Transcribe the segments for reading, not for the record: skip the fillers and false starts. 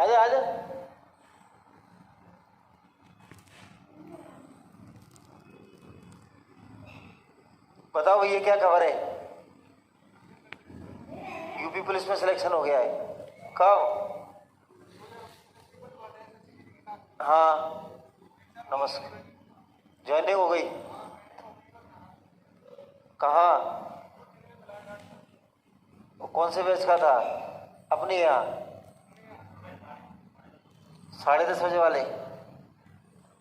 आजा आजा। बताओ भैया क्या खबर है? यूपी पुलिस में सिलेक्शन हो गया है। कब? हाँ नमस्कार। ज्वाइनिंग हो गई? कहाँ? वो कौन से बैच का था? अपने यहाँ 10:30 बजे वाले?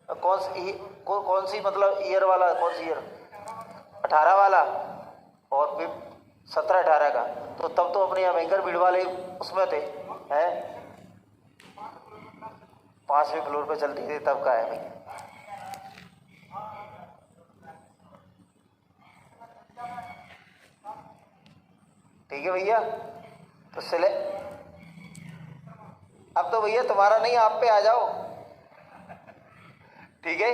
कौन सी मतलब ईयर वाला? कौन सी ईयर? 18 वाला? और फिर 17-18 का? तो तब तो अपने यहाँ भयंकर भीड़ वाले उसमें थे हैं। 5वें फ्लोर पे चलती थी तब का है भैया। ठीक है भैया। तो अब तो भैया तुम्हारा नहीं, आप पे आ जाओ। ठीक है।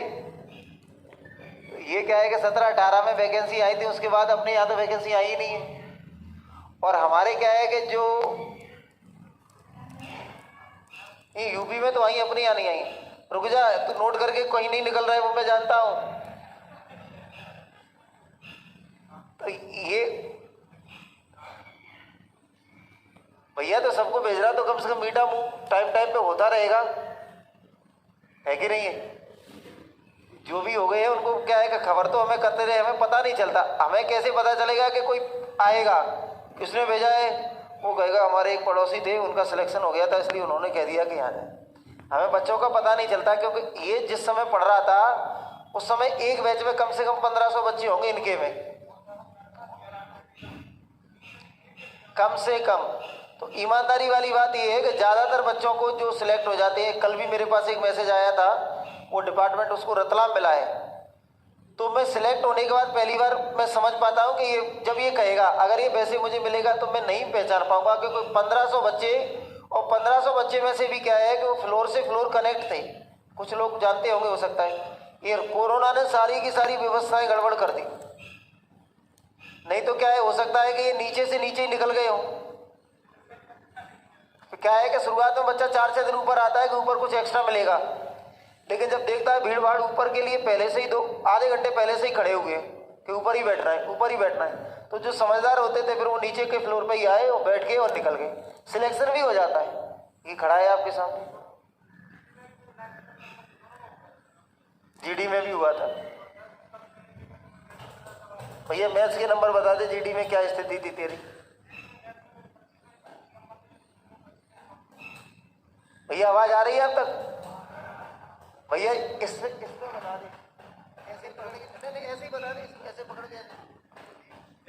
तो ये क्या है कि 17-18 में वैकेंसी आई थी, उसके बाद अपने यहाँ तो वैकेंसी आई ही नहीं है। और हमारे क्या है कि जो ये यूपी में तो आई, अपने यहाँ नहीं आई। रुक जा, तू नोट करके, कहीं नहीं निकल रहा है वो मैं जानता हूँ। तो ये भैया तो सबको भेज रहा, तो कम से कम मीठा मुंह टाइम टाइम पे होता रहेगा, है कि नहीं है? जो भी हो गए हैं उनको क्या है कि खबर तो हमें करते रहे, हमें पता नहीं चलता। हमें कैसे पता चलेगा कि कोई आएगा? किसने भेजा है? वो कहेगा हमारे एक पड़ोसी थे, उनका सिलेक्शन हो गया था इसलिए उन्होंने कह दिया कि यहाँ जाए। हमें बच्चों का पता नहीं चलता, क्योंकि ये जिस समय पढ़ रहा था उस समय एक बैच में कम से कम 1500 बच्चे होंगे इनके में, कम से कम। तो ईमानदारी वाली बात यह है कि ज़्यादातर बच्चों को जो सिलेक्ट हो जाते हैं, कल भी मेरे पास एक मैसेज आया था, वो डिपार्टमेंट उसको रतलाम मिला है। तो मैं सिलेक्ट होने के बाद पहली बार मैं समझ पाता हूँ कि ये जब ये कहेगा अगर ये वैसे मुझे मिलेगा तो मैं नहीं पहचान पाऊंगा, क्योंकि 1500 बच्चे, और 1500 बच्चे में से भी क्या है कि वो फ्लोर से फ्लोर कनेक्ट थे। कुछ लोग जानते होंगे, हो सकता है ये कोरोना ने सारी की सारी व्यवस्थाएं गड़बड़ कर दी। नहीं तो क्या है, हो सकता है कि ये नीचे से नीचे ही निकल गए हो। तो क्या है कि शुरुआत में बच्चा 4-6 दिन ऊपर आता है कि ऊपर कुछ एक्स्ट्रा मिलेगा, लेकिन जब देखता है भीड़ भाड़ ऊपर के लिए पहले से ही आधे घंटे पहले से ही खड़े हुए कि ऊपर ही बैठना है, ऊपर ही बैठना है, तो जो समझदार होते थे फिर वो नीचे के फ्लोर पे ही आए और बैठ गए और निकल गए। सिलेक्शन भी हो जाता है। ये खड़ा है आपके सामने, जीडी में भी हुआ था। भैया मैथ्स के नंबर बता दे, जीडी में क्या स्थिति थी तेरी? भैया आवाज आ रही है अब तक? भैया इससे बता दे, ऐसे ही बता दे, ऐसे पकड़ के।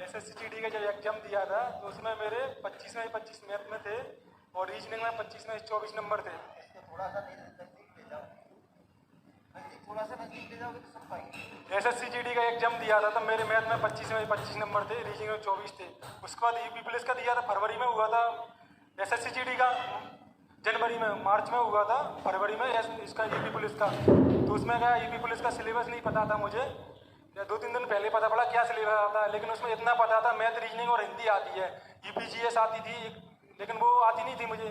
SSCGD का जब एग्जाम दिया था तो उसमें मेरे 25 में 25 मैथ में थे और रीजनिंग में 25 में 24 नंबर थे। थोड़ा सा नजदीक ले जाओ, थोड़ा सा नजदीक ले जाओगे तो सब पाएंगे। SSCGD का एग्जाम दिया था तब मेरे मैथ में 25 में 25 नंबर थे, रीजनिंग में 24 थे। उसके बाद यूपी पुलिस का दिया था, फरवरी में हुआ था। SSCGD का जनवरी में, मार्च में हुआ था, फरवरी में इसका यूपी पुलिस का। तो उसमें क्या यूपी पुलिस का सिलेबस नहीं पता था मुझे, 2-3 दिन पहले पता पड़ा क्या सिलेबस आता है, लेकिन उसमें इतना पता था मैथ, रीजनिंग और हिंदी आती है। UPGS आती थी लेकिन वो आती नहीं थी मुझे।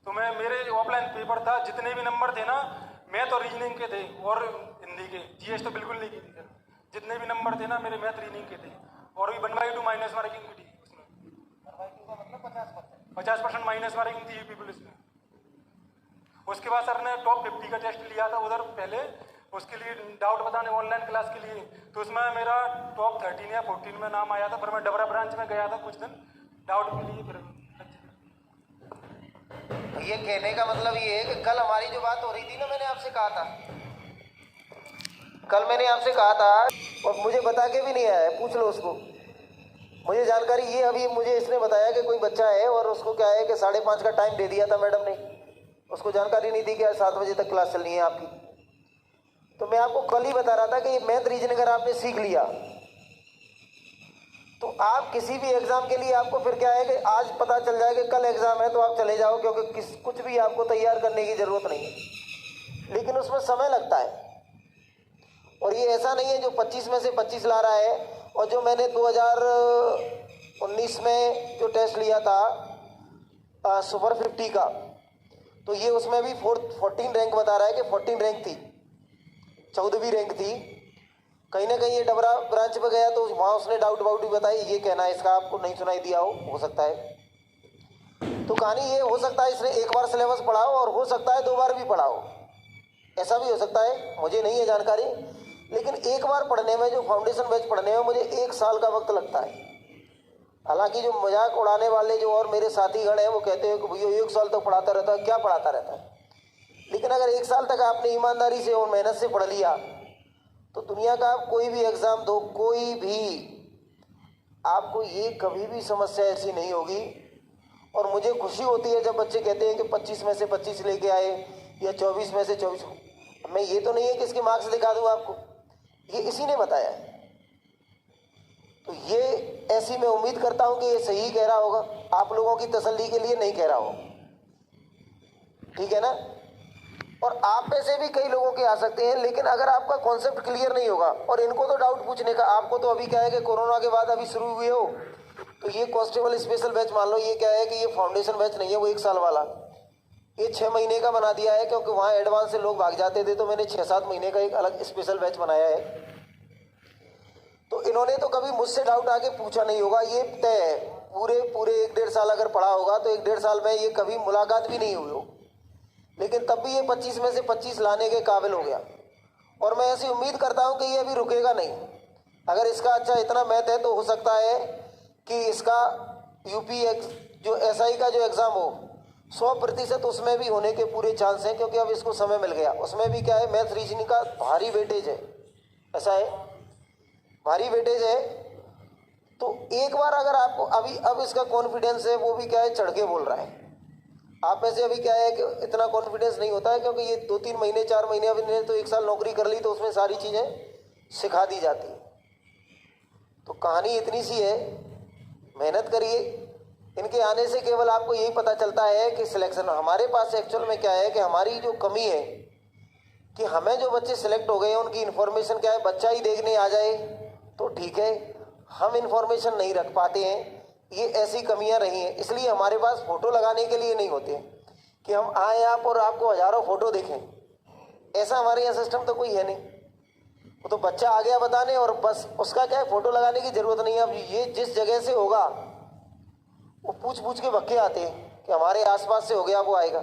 तो मेरे ऑफलाइन पेपर था, जितने भी नंबर थे ना मैथ और रीजनिंग के थे और हिंदी के, GS तो बिल्कुल नहीं की थी सर। जितने भी नंबर थे ना मेरे मैथ रीजनिंग के थे, और भी 1/2 माइनस मार्किंग भी थी उसमें। 50% माइनस मार्किंग थी यूपी पुलिस में। उसके बाद सर ने टॉप 50 का टेस्ट लिया था उधर पहले, उसके लिए डाउट बताने ऑनलाइन क्लास के लिए। तो उसमें मेरा टॉप 13 या 14 में नाम आया था, पर मैं डबरा ब्रांच में गया था कुछ दिन डाउट के लिए। फिर ये कहने का मतलब ये है कि कल हमारी जो बात हो रही थी ना, मैंने आपसे कहा था, कल मैंने आपसे कहा था और मुझे बता के भी नहीं आया है, पूछ लो उसको। मुझे जानकारी ये अभी मुझे इसने बताया कि कोई बच्चा है और उसको क्या है कि 5:30 का टाइम दे दिया था मैडम ने, उसको जानकारी नहीं दी कि 7 बजे तक क्लास चलनी है आपकी। तो मैं आपको कल ही बता रहा था कि मैथ रीजनिंग अगर आपने सीख लिया तो आप किसी भी एग्जाम के लिए, आपको फिर क्या है कि आज पता चल जाए कि कल एग्जाम है तो आप चले जाओ, क्योंकि कुछ भी आपको तैयार करने की जरूरत नहीं है, लेकिन उसमें समय लगता है। और ये ऐसा नहीं है जो 25 में से 25 ला रहा है, और जो मैंने 2019 में जो टेस्ट लिया था सुपर 50 का, तो ये उसमें भी 14 रैंक बता रहा है कि 14 रैंक थी, 14वीं रैंक थी। कहीं ना कहीं ये डबरा ब्रांच पे गया तो वहाँ उसने डाउट वाउट भी बताई, ये कहना है इसका आपको नहीं सुनाई दिया हो सकता है। तो कहानी ये हो सकता है इसने एक बार सिलेबस पढ़ा हो और हो सकता है 2 बार भी पढ़ा हो, ऐसा भी हो सकता है, मुझे नहीं है जानकारी। लेकिन एक बार पढ़ने में, जो फाउंडेशन बैच पढ़ने में मुझे 1 साल का वक्त लगता है। हालांकि जो मजाक उड़ाने वाले जो और मेरे साथीगण हैं वो कहते हैं कि भैया 1 साल तक पढ़ाता रहता है, क्या पढ़ाता रहता है। लेकिन अगर 1 साल तक आपने ईमानदारी से और मेहनत से पढ़ लिया तो दुनिया का आप कोई भी एग्ज़ाम दो, कोई भी, आपको ये कभी भी समस्या ऐसी नहीं होगी। और मुझे खुशी होती है जब बच्चे कहते हैं कि 25 में से 25 लेके आए या 24 में से 24। मैं ये तो नहीं है कि इसके मार्क्स दिखा दूँ आपको, ये इसी ने बताया है। तो ये ऐसी मैं उम्मीद करता हूँ कि ये सही कह रहा होगा, आप लोगों की तसल्ली के लिए नहीं कह रहा हो, ठीक है ना। और आप में से भी कई लोगों के आ सकते हैं, लेकिन अगर आपका कॉन्सेप्ट क्लियर नहीं होगा, और इनको तो डाउट पूछने का, आपको तो अभी क्या है कि कोरोना के बाद अभी शुरू हुए हो, तो ये कांस्टेबल स्पेशल बैच मान लो, ये क्या है कि ये फाउंडेशन बैच नहीं है, वो 1 साल वाला, ये 6 महीने का बना दिया है, क्योंकि वहाँ एडवांस से लोग भाग जाते थे, तो मैंने 6-7 महीने का एक अलग स्पेशल बैच बनाया है। तो इन्होंने तो कभी मुझसे डाउट आके पूछा नहीं होगा, ये तय है। पूरे 1-1.5 साल अगर पढ़ा होगा तो 1-1.5 साल में ये कभी मुलाकात भी नहीं हुई हो, लेकिन तब भी ये 25 में से 25 लाने के काबिल हो गया। और मैं ऐसी उम्मीद करता हूँ कि ये अभी रुकेगा नहीं। अगर इसका अच्छा इतना मैथ है तो हो सकता है कि इसका यूपी जो एसआई का जो एग्ज़ाम हो 100% उसमें भी होने के पूरे चांस हैं, क्योंकि अब इसको समय मिल गया। उसमें भी क्या है, मैथ रीजनिंग का भारी वेटेज है, ऐसा है, भारी वेटेज है। तो एक बार अगर आपको अब इसका कॉन्फिडेंस है, वो भी क्या है, चढ़ के बोल रहा है। आप में से अभी क्या है कि इतना कॉन्फिडेंस नहीं होता है, क्योंकि ये 2-3 महीने 4 महीने, अभी ने तो 1 साल नौकरी कर ली, तो उसमें सारी चीज़ें सिखा दी जाती है। तो कहानी इतनी सी है, मेहनत करिए। इनके आने से केवल आपको यही पता चलता है कि सिलेक्शन हमारे पास एक्चुअल में क्या है कि हमारी जो कमी है कि हमें जो बच्चे सिलेक्ट हो गए हैं उनकी इन्फॉर्मेशन क्या है, बच्चा ही देखने आ जाए तो ठीक है, हम इन्फॉर्मेशन नहीं रख पाते हैं, ये ऐसी कमियां रही हैं। इसलिए हमारे पास फ़ोटो लगाने के लिए नहीं होते कि हम आए आप और आपको हज़ारों फ़ोटो देखें, ऐसा हमारे यहाँ सिस्टम तो कोई है नहीं। वो तो बच्चा आ गया बताने और बस उसका क्या है, फ़ोटो लगाने की ज़रूरत नहीं है। अब ये जिस जगह से होगा वो पूछ के बक्के आते हैं कि हमारे आसपास से हो गया, वो आएगा।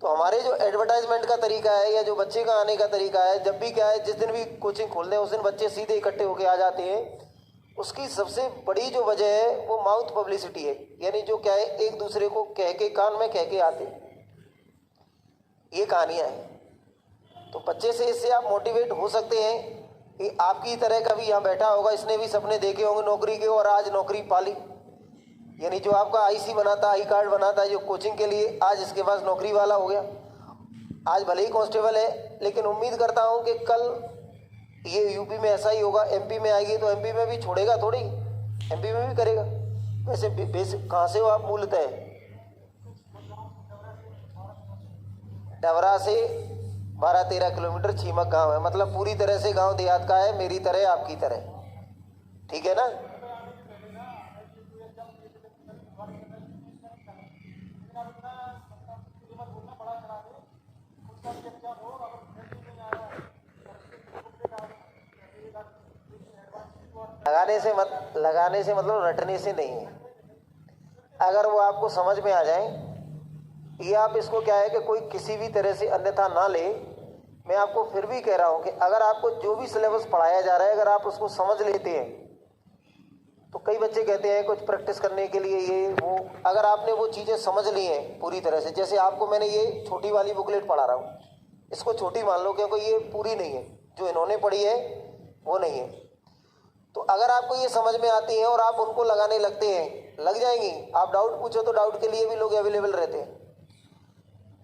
तो हमारे जो एडवर्टाइजमेंट का तरीका है या जो बच्चे का आने का तरीका है, जब भी क्या है, जिस दिन भी कोचिंग खोल दें उस दिन बच्चे सीधे इकट्ठे होके आ जाते हैं। उसकी सबसे बड़ी जो वजह है वो माउथ पब्लिसिटी है, यानी जो क्या है, एक दूसरे को कह के, कान में कह के आते, ये कहानियाँ हैं। तो बच्चे से इससे आप मोटिवेट हो सकते हैं कि आपकी तरह का भी यहाँ बैठा होगा, इसने भी सपने देखे होंगे नौकरी के और आज नौकरी पाली। यानी जो आपका आईसी बनाता, आई कार्ड बनाता है जो कोचिंग के लिए, आज इसके पास नौकरी वाला हो गया। आज भले ही कांस्टेबल है, लेकिन उम्मीद करता हूँ कि कल ये यूपी में ऐसा ही होगा, एमपी में आएगी तो एमपी में भी छोड़ेगा थोड़ी, एमपी में भी करेगा। वैसे बेसिक कहाँ से हो आप मूलतः? डबरा से 12-13 किलोमीटर छीमक गांव है, मतलब पूरी तरह से गांव देहात का है, मेरी तरह आपकी तरह, ठीक है ना। लगाने से मतलब रटने से नहीं है। अगर वो आपको समझ में आ जाए, ये आप इसको क्या है कि कोई किसी भी तरह से अन्यथा ना ले। मैं आपको फिर भी कह रहा हूँ कि अगर आपको जो भी सिलेबस पढ़ाया जा रहा है, अगर आप उसको समझ लेते हैं, तो कई बच्चे कहते हैं कुछ प्रैक्टिस करने के लिए ये वो, अगर आपने वो चीज़ें समझ ली हैं पूरी तरह से, जैसे आपको मैंने ये छोटी वाली बुकलेट पढ़ा रहा हूँ, इसको छोटी मान लो क्योंकि ये पूरी नहीं है, जो इन्होंने पढ़ी है वो नहीं है। तो अगर आपको ये समझ में आती है और आप उनको लगाने लगते हैं, लग जाएंगी। आप डाउट पूछो तो डाउट के लिए भी लोग अवेलेबल रहते हैं।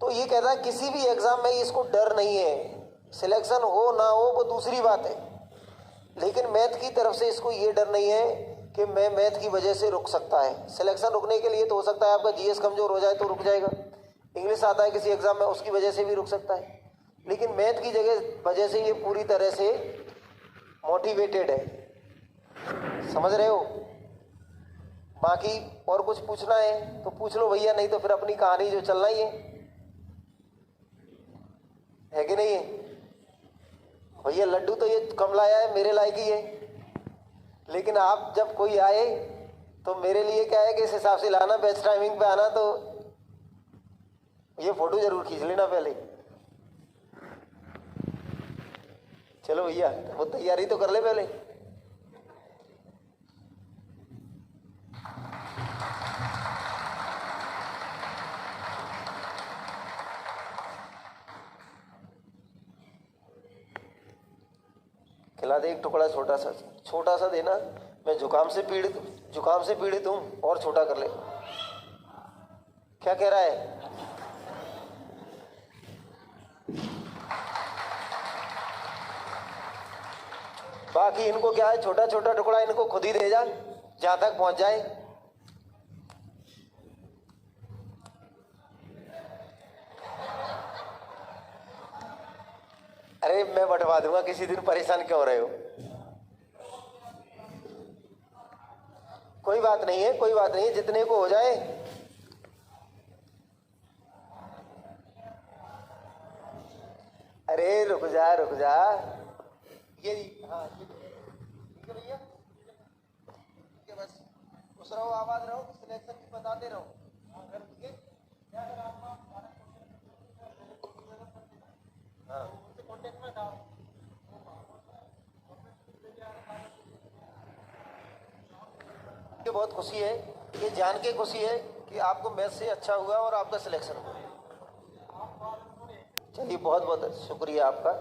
तो ये कहता है किसी भी एग्ज़ाम में इसको डर नहीं है, सिलेक्शन हो ना हो वो दूसरी बात है, लेकिन मैथ की तरफ से इसको ये डर नहीं है कि मैं मैथ की वजह से रुक सकता है। सिलेक्शन रुकने के लिए तो हो सकता है आपका जीएस कमज़ोर हो जाए तो रुक जाएगा, इंग्लिश आता है किसी एग्ज़ाम में उसकी वजह से भी रुक सकता है, लेकिन मैथ की वजह से ये पूरी तरह से मोटिवेटेड है। समझ रहे हो? बाकी और कुछ पूछना है तो पूछ लो भैया, नहीं तो फिर अपनी कहानी जो चलना ही है। है कि नहीं है भैया? लड्डू तो ये कम लाया है, मेरे लायक ही है, लेकिन आप जब कोई आए तो मेरे लिए क्या है कि इस हिसाब से लाना, बेस्ट टाइमिंग पे आना। तो ये फोटो जरूर खींच लेना पहले। चलो भैया, वो तैयारी तो कर ले पहले। खिला दे एक टुकड़ा, छोटा सा देना। मैं जुकाम से पीड़ित हूँ, और छोटा कर ले। क्या कह रहा है? बाकी इनको क्या है, छोटा छोटा टुकड़ा इनको खुद ही दे जा, जहां तक पहुंच जाए। अरे मैं बंटवा दूंगा किसी दिन, परेशान क्यों हो रहे हो? कोई बात नहीं है, कोई बात नहीं है, जितने को हो जाए। अरे रुक जा रुक जा। ये हाँ, ये ठीक है भैया, ठीक है, बस खुश रहो, आबाद रहो, सिलेक्शन की बताते रहो। ठीक है, हाँ उनसे कॉन्टेक्ट में था। ये बहुत खुशी है, ये जान के खुशी है कि आपको मैच से अच्छा हुआ और आपका सिलेक्शन हुआ। चलिए, बहुत बहुत शुक्रिया आपका।